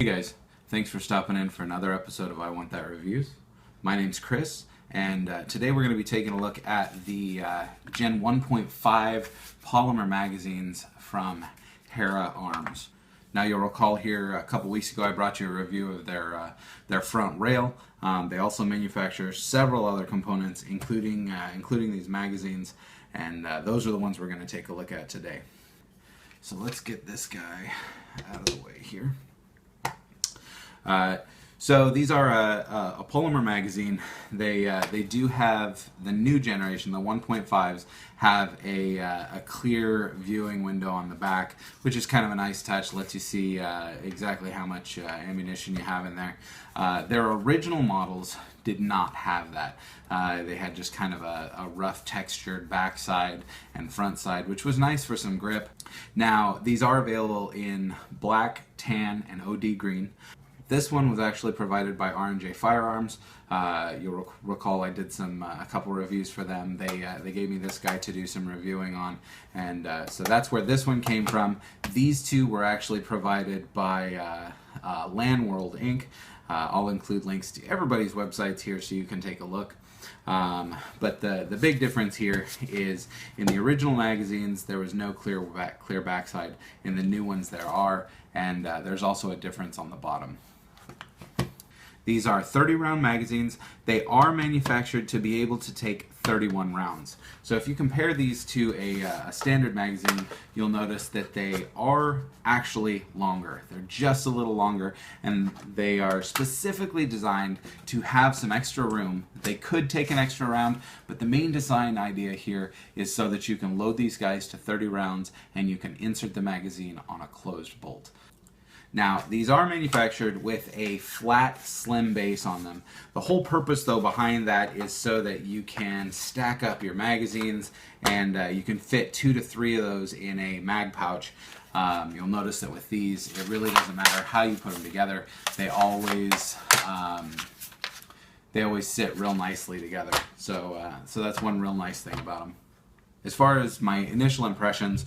guys, thanks for stopping in for another episode of I Want That Reviews. My name's Chris, and today we're going to be taking a look at the Gen 1.5 polymer magazines from Hera Arms. Now you'll recall here a couple weeks ago I brought you a review of their front rail. They also manufacture several other components, including these magazines, and those are the ones we're going to take a look at today. So let's get this guy out of the way here. So these are a polymer magazine. They do have the new generation, the 1.5s, have a clear viewing window on the back, which is kind of a nice touch. Lets you see exactly how much ammunition you have in there. Their original models did not have that. They had just kind of a rough textured backside and front side, which was nice for some grip. Now these are available in black, tan, and OD green. This one was actually provided by R&J Firearms. You'll recall I did a couple reviews for them. They gave me this guy to do some reviewing on, and so that's where this one came from. These two were actually provided by Landworld Inc. I'll include links to everybody's websites here so you can take a look. But the big difference here is in the original magazines there was no clear backside. In the new ones there are, and there's also a difference on the bottom. These are 30-round magazines. They are manufactured to be able to take 31 rounds. So if you compare these to a standard magazine, you'll notice that they are actually longer. They're just a little longer, and they are specifically designed to have some extra room. They could take an extra round, but the main design idea here is so that you can load these guys to 30 rounds and you can insert the magazine on a closed bolt. Now, these are manufactured with a flat, slim base on them. The whole purpose, though, behind that is so that you can stack up your magazines, and you can fit 2 to 3 of those in a mag pouch. You'll notice that with these, it really doesn't matter how you put them together. They always sit real nicely together. So that's one real nice thing about them. As far as my initial impressions,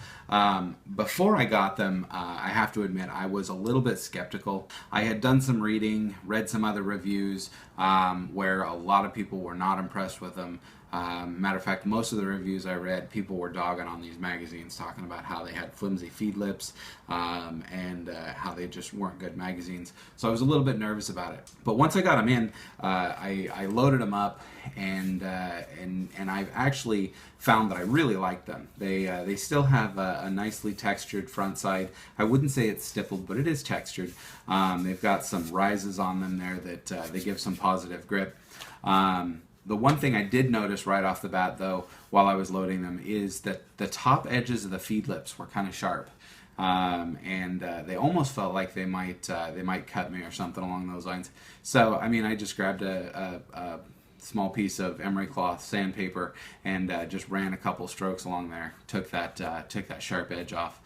before I got them, I have to admit I was a little bit skeptical. I had done some reading, read some other reviews where a lot of people were not impressed with them. Matter of fact, most of the reviews I read, people were dogging on these magazines, talking about how they had flimsy feed lips and how they just weren't good magazines. So I was a little bit nervous about it. But once I got them in, I loaded them up, and I've actually found that I really like them. They still have a nicely textured front side. I wouldn't say it's stippled, but it is textured. They've got some rises on them there that they give some positive grip. The one thing I did notice right off the bat, though, while I was loading them, is that the top edges of the feed lips were kind of sharp, and they almost felt like they might cut me or something along those lines. So, I mean, I just grabbed a small piece of emery cloth sandpaper and just ran a couple strokes along there. Took that sharp edge off.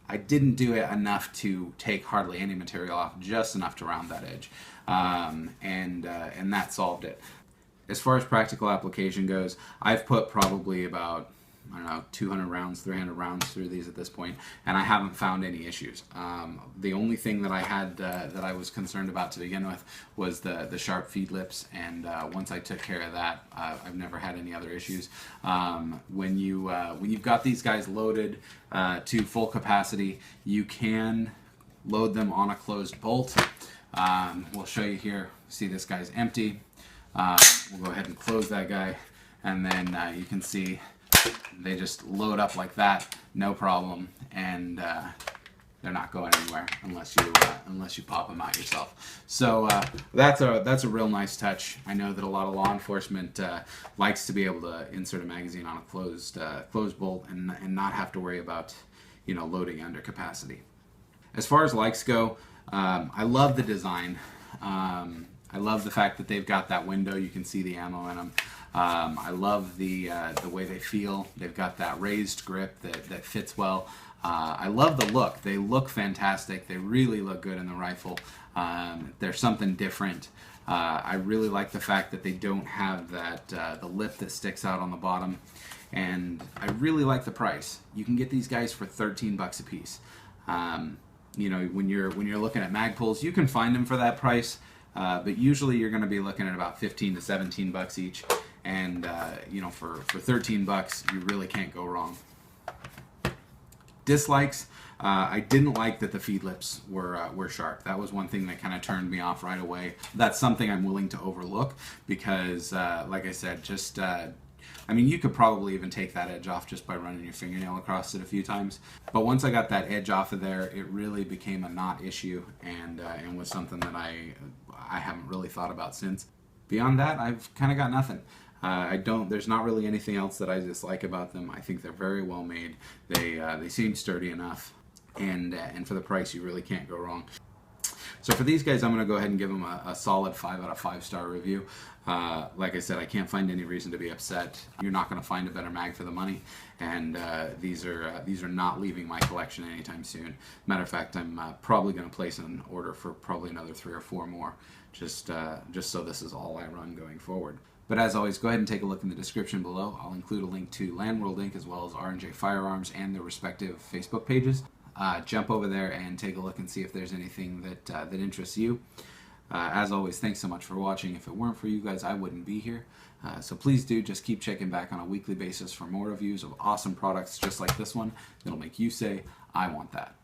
I didn't do it enough to take hardly any material off, just enough to round that edge, and that solved it. As far as practical application goes, I've put probably about, I don't know, 200 rounds, 300 rounds through these at this point, and I haven't found any issues. The only thing that I had that I was concerned about to begin with was the sharp feed lips, and once I took care of that, I've never had any other issues. When you've got these guys loaded to full capacity, you can load them on a closed bolt. We'll show you here. See, this guy's empty. We'll go ahead and close that guy, and then you can see they just load up like that, no problem, and they're not going anywhere unless you pop them out yourself. So that's a real nice touch. I know that a lot of law enforcement likes to be able to insert a magazine on a closed bolt and not have to worry about loading under capacity. As far as likes go, I love the design. I love the fact that they've got that window. You can see the ammo in them. I love the way they feel. They've got that raised grip that fits well. I love the look. They look fantastic. They really look good in the rifle. They're something different. I really like the fact that they don't have that the lip that sticks out on the bottom. And I really like the price. You can get these guys for $13 a piece. when you're looking at Magpuls, you can find them for that price, but usually you're going to be looking at about 15 to 17 bucks each, and for 13 bucks you really can't go wrong. Dislikes. I didn't like that the feed lips were sharp. That was one thing that kind of turned me off right away. That's something I'm willing to overlook because, like I said, you could probably even take that edge off just by running your fingernail across it a few times. But once I got that edge off of there, it really became a not issue and was something that I haven't really thought about since. Beyond that, I've kind of got nothing. There's not really anything else that I dislike about them. I think they're very well made. They seem sturdy enough. And for the price, you really can't go wrong. So for these guys, I'm going to go ahead and give them a solid 5 out of 5 star review. Like I said, I can't find any reason to be upset. You're not going to find a better mag for the money, and these are not leaving my collection anytime soon. Matter of fact, I'm probably going to place an order for probably another 3 or 4 more, just so this is all I run going forward. But as always, go ahead and take a look in the description below. I'll include a link to Land World Inc. as well as R&J Firearms and their respective Facebook pages. Jump over there and take a look and see if there's anything that interests you. As always, thanks so much for watching. If it weren't for you guys, I wouldn't be here. So please do just keep checking back on a weekly basis for more reviews of awesome products just like this one that'll make you say, I want that.